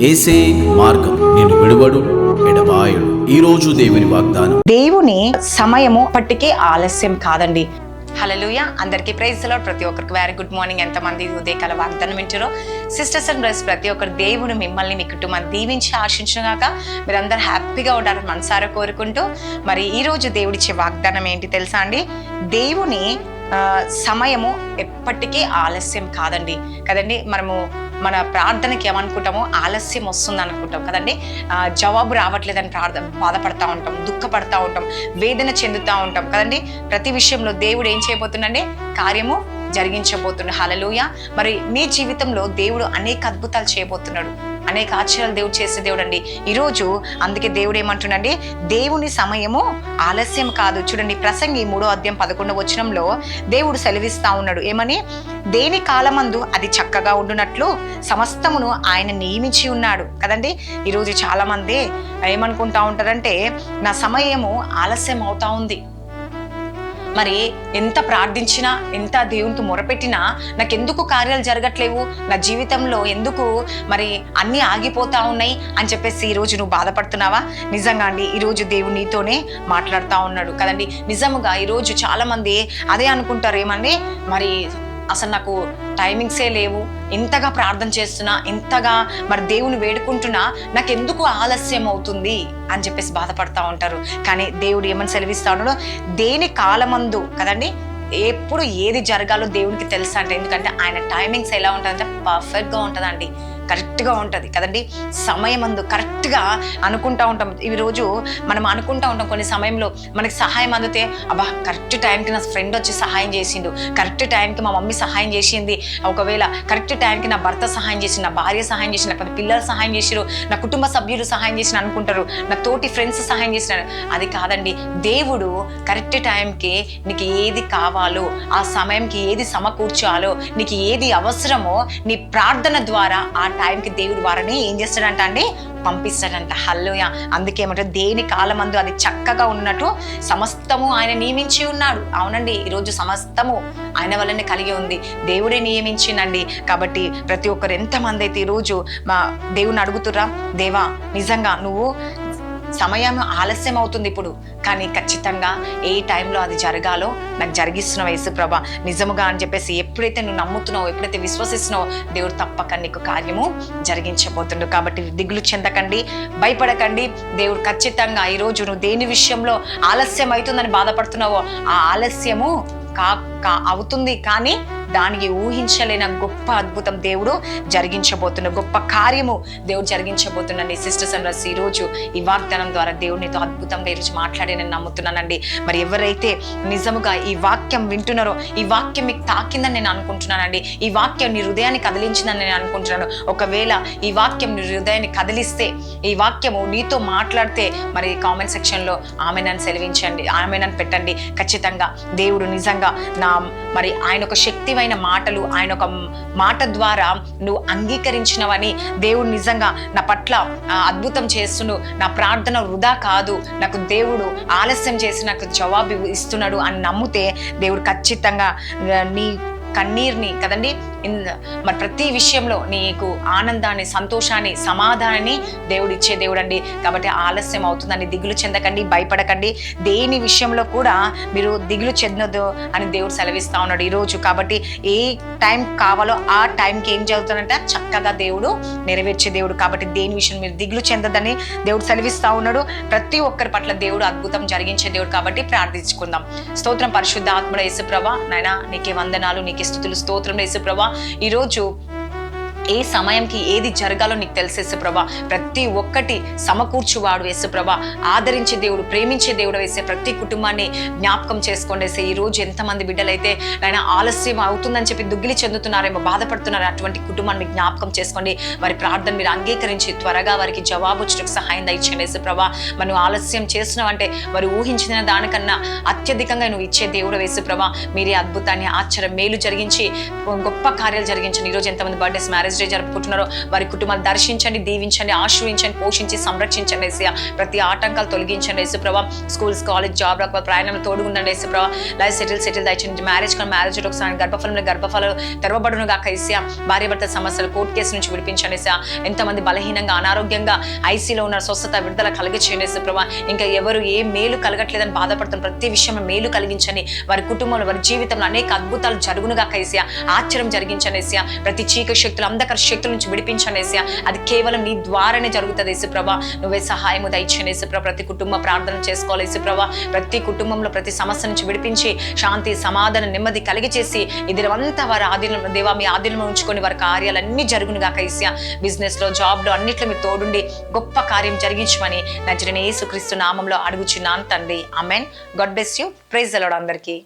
ఏసే మార్గం నిన్ను విడువడు ఎడబాయడు. ఈ రోజు దేవుని వాగ్దానం. దేవుని సమయము పట్టికే ఆలస్యం కాదండి. హల్లెలూయా. అందరికీ ప్రైజ్ ది లార్డ్. ప్రతి ఒక్కరికి వెరీ గుడ్ మార్నింగ్. ఎంతమంది ఉదయకాల వాగ్దానం వింటారో సిస్టర్స్ అండ్ బ్రదర్స్, ప్రతి ఒక్కరు దేవుడు మిమ్మల్ని మీ కుటుంబాన్ని దీవించి ఆశించగాక మీరందరూ హ్యాపీగా ఉండాలని మనసారా కోరుకుంటూ, మరి ఈ రోజు దేవుడిచ్చే వాగ్దానం ఏంటి తెలుసా అండి? దేవుని సమయము ఎప్పటికీ ఆలస్యం కాదండి కదండి. మన ప్రార్థనకి ఏమనుకుంటామో ఆలస్యం వస్తుంది అనుకుంటాం కదండి. జవాబు రావట్లేదని బాధపడతా ఉంటాం, దుఃఖపడతా ఉంటాం, వేదన చెందుతూ ఉంటాం కదండి. ప్రతి విషయంలో దేవుడు ఏం చేయబోతుందండి? కార్యము జరిగించబోతున్నాడు. హల్లెలూయా. మరి నీ జీవితంలో దేవుడు అనేక అద్భుతాలు చేయబోతున్నాడు, అనేక ఆశ్చర్యాలు దేవుడు చేసే దేవుడు అండి ఈరోజు. అందుకే దేవుడు ఏమంటున్నాడండి? దేవుని సమయము ఆలస్యం కాదు. చూడండి, ప్రసంగి 3:11 దేవుడు సెలవిస్తా ఉన్నాడు. ఏమని? దేని కాలమందు అది చక్కగా ఉండునట్లు సమస్తమును ఆయన నియమించి ఉన్నాడు కదండి. ఈరోజు చాలా మంది ఏమనుకుంటా ఉంటారంటే, నా సమయము ఆలస్యం అవుతా ఉంది, మరి ఎంత ప్రార్థించినా, ఎంత దేవునికి మొరపెట్టినా నాకెందుకు కార్యాలు జరగట్లేవు, నా జీవితంలో ఎందుకు మరి అన్నీ ఆగిపోతా ఉన్నాయి అని చెప్పేసి ఈరోజు నువ్వు బాధపడుతున్నావా? నిజంగా అండి, ఈరోజు దేవుడు నీతోనే మాట్లాడుతూ ఉన్నాడు కదండి. నిజముగా ఈరోజు చాలా మంది అదే అనుకుంటారు. ఏమండి, మరి అసలు నాకు టైమింగ్సే లేవు, ఇంతగా ప్రార్థన చేస్తున్నా, ఇంతగా మరి దేవుని వేడుకుంటున్నా, నాకెందుకు ఆలస్యం అవుతుంది అని చెప్పేసి బాధపడతా ఉంటారు. కానీ దేవుడు ఏమని సెలవిస్తా ఉన్నాడో, దేని కాలమందు కదండి, ఎప్పుడు ఏది జరగాలో దేవునికి తెలుసా అంటే. ఎందుకంటే ఆయన టైమింగ్స్ ఎలా ఉంటుందంటే పర్ఫెక్ట్గా ఉంటుందండి, కరెక్ట్గా ఉంటుంది కదండి. సమయమందు కరెక్ట్గా అనుకుంటా ఉంటాం. ఈరోజు మనం అనుకుంటా ఉంటాం, కొన్ని సమయంలో మనకి సహాయం అందితే, అబ్బా కరెక్ట్ టైంకి నా ఫ్రెండ్ వచ్చి సహాయం చేసిండు, కరెక్ట్ టైంకి మా మమ్మీ సహాయం చేసింది, ఒకవేళ కరెక్ట్ టైంకి నా భర్త సహాయం చేసిండు, నా భార్య సహాయం చేసిండు, నా పిల్లలు సహాయం చేసిరు, నా కుటుంబ సభ్యులు సహాయం చేసిన అనుకుంటారు, నా తోటి ఫ్రెండ్స్ సహాయం చేసినారు. అది కాదండి. దేవుడు కరెక్ట్ టైంకి నీకు ఏది కావాలో, ఆ సమయంకి ఏది సమకూర్చాలో, నీకు ఏది అవసరమో నీ ప్రార్థన ద్వారా ఆ టైంకి దేవుడు వారిని ఏం చేస్తాడంట అండి? పంపిస్తాడంట. హల్లెలూయా. అందుకేమంటే దేని కాలమందు అది చక్కగా ఉన్నట్టు సమస్తము ఆయన నియమించి ఉన్నాడు. అవునండి, ఈరోజు సమస్తము ఆయన వల్లనే కలిగి ఉంది, దేవుడే నియమించిందండి. కాబట్టి ప్రతి ఒక్కరు ఎంతమంది అయితే ఈరోజు మా దేవుని అడుగుతురా, దేవా నిజంగా నువ్వు సమయం ఆలస్యం అవుతుంది ఇప్పుడు, కానీ ఖచ్చితంగా ఏ టైంలో అది జరగాలో నాకు జరిగిస్తున్నావు యేసుప్రభా, నిజముగా అని చెప్పేసి ఎప్పుడైతే నువ్వు నమ్ముతున్నావో, ఎప్పుడైతే విశ్వసిస్తున్నావో, దేవుడు తప్పక నీకు కార్యము జరిగించబోతుండు. కాబట్టి దిగులు చెందకండి, భయపడకండి. దేవుడు ఖచ్చితంగా ఈరోజు నువ్వు దేని విషయంలో ఆలస్యం అవుతుందని బాధపడుతున్నావో, ఆ ఆలస్యము అవుతుంది, కానీ దానికి ఊహించలేని గొప్ప అద్భుతం దేవుడు జరిగించబోతున్న, గొప్ప కార్యము దేవుడు జరిగించబోతుండండి. సిస్టర్స్ అండ్ బ్రదర్స్, ఈరోజు ఈ వాగ్దానం ద్వారా దేవుడు నీతో అద్భుతంగా ఈరోజు మాట్లాడి నేను నమ్ముతున్నానండి. మరి ఎవరైతే నిజముగా ఈ వాక్యం వింటున్నారో, ఈ వాక్యం మీకు తాకిందని నేను అనుకుంటున్నానండి, ఈ వాక్యం నీ హృదయాన్ని కదిలించిందని నేను అనుకుంటున్నాను. ఒకవేళ ఈ వాక్యం నీ హృదయాన్ని కదిలిస్తే, ఈ వాక్యము నీతో మాట్లాడితే, మరి కామెంట్ సెక్షన్లో ఆమెనని సెలవించండి, ఆమెనని పెట్టండి. ఖచ్చితంగా దేవుడు నిజంగా మరి ఆయన ఒక శక్తివైన మాటలు, ఆయన ఒక మాట ద్వారా నువ్వు అంగీకరించినవని, దేవుడు నిజంగా నా పట్ల అద్భుతం చేస్తున్నాడు, నా ప్రార్థన వృధా కాదు, నాకు దేవుడు ఆలస్యం చేసి నాకు జవాబు ఇస్తున్నాడు అని నమ్మితే, దేవుడు ఖచ్చితంగా నీ కన్నీరుని కదండి, మరి ప్రతి విషయంలో నీకు ఆనందాన్ని, సంతోషాన్ని, సమాధానాన్ని దేవుడు ఇచ్చే దేవుడు అండి. కాబట్టి ఆలస్యం అవుతుందని దిగులు చెందకండి, భయపడకండి. దేని విషయంలో కూడా మీరు దిగులు చెందదు అని దేవుడు సెలవిస్తా ఉన్నాడు ఈరోజు. కాబట్టి ఏ టైం కావాలో ఆ టైంకి ఏం జరుగుతుందంటే చక్కగా దేవుడు నెరవేర్చే దేవుడు. కాబట్టి దేని విషయం మీరు దిగులు చెందదని దేవుడు సెలవిస్తా ఉన్నాడు. ప్రతి ఒక్కరి పట్ల దేవుడు అద్భుతం జరిగించే దేవుడు. కాబట్టి ప్రార్థించుకుందాం. స్తోత్రం పరిశుద్ధ ఆత్ముడ యేసుప్రభా, నాయనా నీకే వందనాలు, నీకే స్తుతులు, స్తోత్రం యేసుప్రభా. ఈరోజు ఏ సమయంకి ఏది జరగాలో నీకు తెలుసు యేసుప్రభా. ప్రతి ఒక్కటి సమకూర్చువాడు యేసుప్రభా, ఆదరించే దేవుడు, ప్రేమించే దేవుడు వేసే ప్రతి కుటుంబాన్ని జ్ఞాపకం చేసుకోండి వేసే. ఈరోజు ఎంతమంది బిడ్డలైతే ఆయన ఆలస్యం అవుతుందని చెప్పి దుగ్గిలి చెందుతున్నారేమో, బాధపడుతున్నారు, అటువంటి కుటుంబాన్ని జ్ఞాపకం చేసుకోండి. వారి ప్రార్థన మీరు అంగీకరించి త్వరగా వారికి జవాబు వచ్చేటకు సహాయం దయచేయండి యేసుప్రభా. మనం ఆలస్యం చేస్తున్నావంటే వారు ఊహించిన దానికన్నా అత్యధికంగా నువ్వు ఇచ్చే దేవుడు యేసుప్రభా. మీరే అద్భుతాన్ని, ఆశ్చర్యం, మేలు జరిగించి గొప్ప కార్యాలు జరిగించండి. ఈరోజు ఎంతమంది బర్త్డేస్, మ్యారేజ్ మ్యారేజ్ డే జరుపుకుంటున్నారో వారి కుటుంబాలు దర్శించండి, దీవించండి, ఆశ్రయించండి, పోషించి సంరక్షించండి ఏసయ్య. ప్రతి ఆటంకాలు తొలగించండి యేసుప్రభా. స్కూల్స్, కాలేజ్, జాబ్ రాక ప్రయాణంలో తోడుగుండండి యేసుప్రభా. లైఫ్ సెటిల్ దయచండి. మ్యారేజ్ ఒకసారి గర్భఫలం తెరవబడును గాక ఏసయ్య. భార్య భర్త సమస్యలు, కోర్టు కేసు నుంచి విడిపించండి ఏసయ్య. ఎంతమంది బలహీనంగా అనారోగ్యంగా ఐసీలో ఉన్న స్వస్థత విడుదల కలిగించండి యేసుప్రభా. ఇంకా ఎవరు ఏ మేలు కలగట్లేదని బాధపడుతున్న ప్రతి విషయంలో మేలు కలిగించండి. వారి కుటుంబంలో, వారి జీవితంలో అనేక అద్భుతాలు జరుగునుగా ఏసయ్య. ఆశ్చర్యం జరిగించండి ఏసయ్య. ప్రతి చీకటి శక్తులు, అంధకార శక్తుల నుంచి విడిపించండి ఏసయ్య. అది కేవలం నీ ద్వారానే జరుగుతుంది యేసుప్రభా. నువ్వే సహాయము దయచేయండి యేసుప్రభా. ప్రతి కుటుంబ ప్రార్థన చేసుకోవాలి యేసుప్రభా. ప్రతి కుటుంబంలో ప్రతి సమస్య నుంచి విడిపించి శాంతి, సమాధానం, నెమ్మది కలిగచేసి ఇది అంతా వారి ఆధీనంలో దేవా, మీ ఆధీనంలో ఉంచుకొని వారి కార్యాలన్నీ జరుగునుగా ఏసయ్య. బిజినెస్ లో, జాబ్ లో అన్నిట్లో మీరు తోడుండి గొప్ప కార్యం జరిగించమని నజరేయుడైన యేసుక్రీస్తు నామంలో అడుగుచున్నాను తండ్రి. ఆమేన్. God bless you. Praise the Lord అందరికీ.